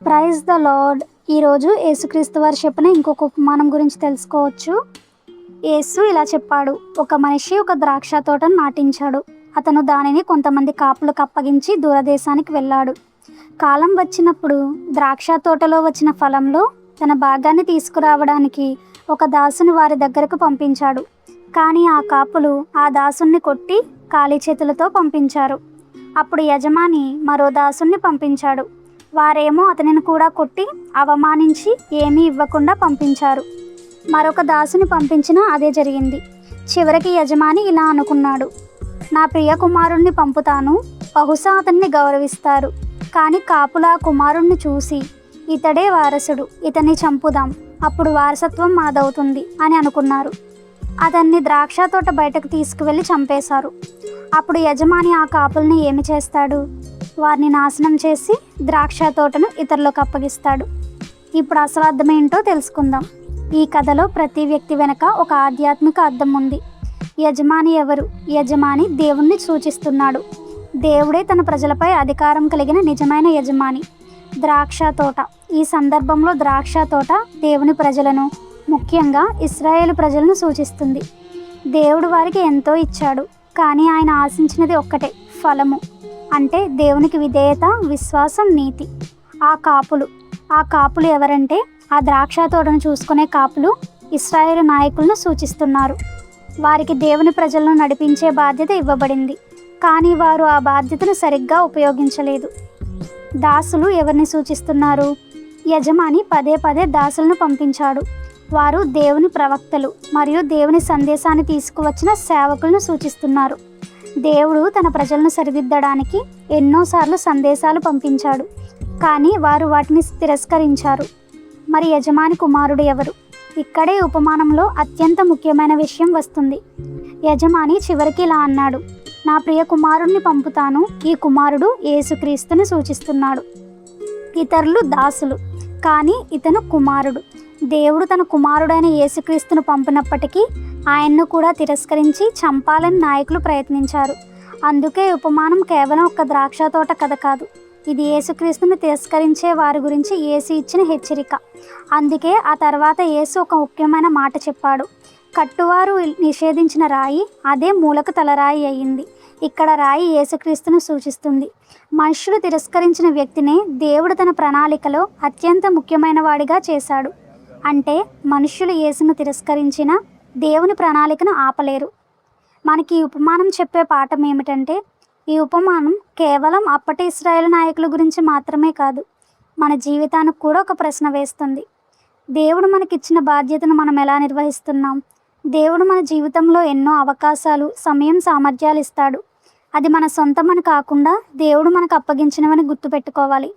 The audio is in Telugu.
Praise the lord. ఈరోజు యేసుక్రీస్తు వారు చెప్పిన ఇంకొక ఉపమానం గురించి తెలుసుకోవచ్చు. యేసు ఇలా చెప్పాడు: ఒక మనిషి ఒక ద్రాక్ష తోటను నాటించాడు. అతను దానిని కొంతమంది కాపులకు అప్పగించి దూరదేశానికి వెళ్ళాడు. కాలం వచ్చినప్పుడు ద్రాక్ష తోటలో వచ్చిన ఫలంలో తన భాగాన్ని తీసుకురావడానికి ఒక దాసుని వారి దగ్గరకు పంపించాడు. కానీ ఆ కాపులు ఆ దాసుని కొట్టి ఖాళీ చేతులతో పంపించారు. అప్పుడు యజమాని మరో దాసుని పంపించాడు. వారేమో అతనిని కూడా కొట్టి అవమానించి ఏమీ ఇవ్వకుండా పంపించారు. మరొక దాసుని పంపించినా అదే జరిగింది. చివరికి యజమాని ఇలా అనుకున్నాడు: నా ప్రియ కుమారుణ్ణి పంపుతాను, బహుశా అతన్ని గౌరవిస్తారు. కానీ కాపులా కుమారుణ్ణి చూసి, ఇతడే వారసుడు, ఇతన్ని చంపుదాం, అప్పుడు వారసత్వం మనదవుతుంది అని అనుకున్నారు. అతన్ని ద్రాక్ష తోట బయటకు తీసుకువెళ్ళి చంపేశారు. అప్పుడు యజమాని ఆ కాపుల్ని ఏమి చేస్తాడు? వారిని నాశనం చేసి ద్రాక్ష తోటను ఇతరులకు అప్పగిస్తాడు. ఇప్పుడు అసలు అర్థం ఏంటో తెలుసుకుందాం. ఈ కథలో ప్రతి వ్యక్తి వెనక ఒక ఆధ్యాత్మిక అర్థం ఉంది. యజమాని ఎవరు? యజమాని దేవుణ్ణి సూచిస్తున్నాడు. దేవుడే తన ప్రజలపై అధికారం కలిగిన నిజమైన యజమాని. ద్రాక్ష తోట, ఈ సందర్భంలో ద్రాక్ష తోట దేవుని ప్రజలను, ముఖ్యంగా ఇశ్రాయేలు ప్రజలను సూచిస్తుంది. దేవుడు వారికి ఎంతో ఇచ్చాడు, కానీ ఆయన ఆశించినది ఒక్కటే: ఫలము. అంటే దేవునికి విధేయత, విశ్వాసం, నీతి. ఆ కాపులు ఎవరంటే ఆ ద్రాక్ష తోటను చూసుకునే కాపులు ఇశ్రాయేలు నాయకులను సూచిస్తున్నారు. వారికి దేవుని ప్రజలను నడిపించే బాధ్యత ఇవ్వబడింది, కానీ వారు ఆ బాధ్యతను సరిగ్గా ఉపయోగించలేదు. దాసులు ఎవరిని సూచిస్తున్నారు? యజమాని పదే పదే దాసులను పంపించాడు. వారు దేవుని ప్రవక్తలు మరియు దేవుని సందేశాన్ని తీసుకువచ్చిన సేవకులను సూచిస్తున్నారు. దేవుడు తన ప్రజలను సరిదిద్దడానికి ఎన్నోసార్లు సందేశాలు పంపించాడు, కానీ వారు వాటిని తిరస్కరించారు. మరి యజమాని కుమారుడు ఎవరు? ఇక్కడే ఉపమానంలో అత్యంత ముఖ్యమైన విషయం వస్తుంది. యజమాని చివరికి ఇలా అన్నాడు: నా ప్రియ కుమారుణ్ణి పంపుతాను. ఈ కుమారుడు యేసుక్రీస్తుని సూచిస్తున్నాడు. ఇతరులు దాసులు, కానీ ఇతను కుమారుడు. దేవుడు తన కుమారుడైన యేసుక్రీస్తును పంపినప్పటికీ ఆయన్ను కూడా తిరస్కరించి చంపాలని నాయకులు ప్రయత్నించారు. అందుకే ఉపమానం కేవలం ఒక ద్రాక్ష తోట కథ కాదు, ఇది యేసుక్రీస్తుని తిరస్కరించే వారి గురించి యేసు ఇచ్చిన హెచ్చరిక. అందుకే ఆ తర్వాత యేసు ఒక ముఖ్యమైన మాట చెప్పాడు: కట్టువారు నిషేధించిన రాయి అదే మూలకు తలరాయి అయ్యింది. ఇక్కడ రాయి యేసుక్రీస్తును సూచిస్తుంది. మనుషులు తిరస్కరించిన వ్యక్తినే దేవుడు తన ప్రణాళికలో అత్యంత ముఖ్యమైన వాడిగా చేశాడు. అంటే మనుషులు యేసును తిరస్కరించిన దేవుని ప్రణాళికను ఆపలేరు. మనకి ఈ ఉపమానం చెప్పే పాఠం ఏమిటంటే, ఈ ఉపమానం కేవలం అప్పటి ఇశ్రాయేలు నాయకుల గురించి మాత్రమే కాదు, మన జీవితానికి కూడా ఒక ప్రశ్న వేస్తుంది. దేవుడు మనకిచ్చిన బాధ్యతను మనం ఎలా నిర్వహిస్తున్నాం? దేవుడు మన జీవితంలో ఎన్నో అవకాశాలు, సమయం, సామర్థ్యాలు ఇస్తాడు. అది మన సొంతమని కాకుండా దేవుడు మనకు అప్పగించినవని గుర్తుపెట్టుకోవాలి.